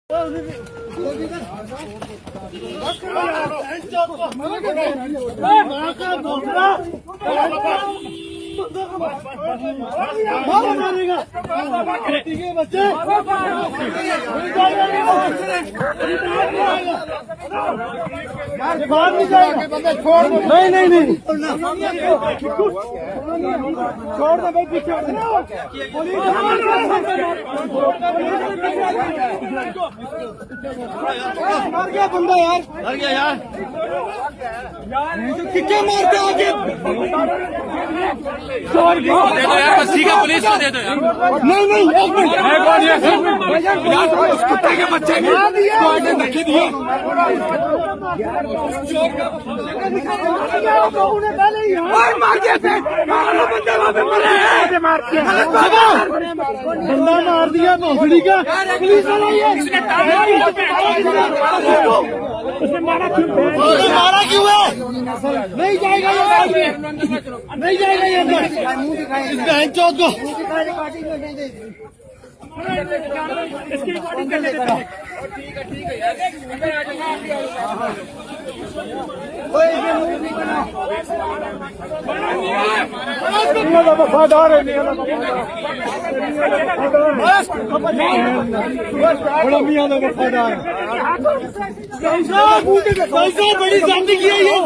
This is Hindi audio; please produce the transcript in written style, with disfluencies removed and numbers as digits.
नहीं छोड़ दे भाई, पीछे मर गया बंदा यार, मर गया यार, कितना मारते आगे। दे दो यार, बस ठीक है, पुलिस को दे दो यार। नहीं एक मिनट, उस कुत्ते के बच्चे ने धक्के दिए। मार दिया थे, बंदा मार दिया भोसड़ी का, पुलिस वाला मारा क्यों है? नहीं जाएगा ये, नहीं जाएगा ये अंदर, इस बहन चौथ को। वफादार है, बड़ा मियां वफादार है। बड़ी जिंदगी है ये।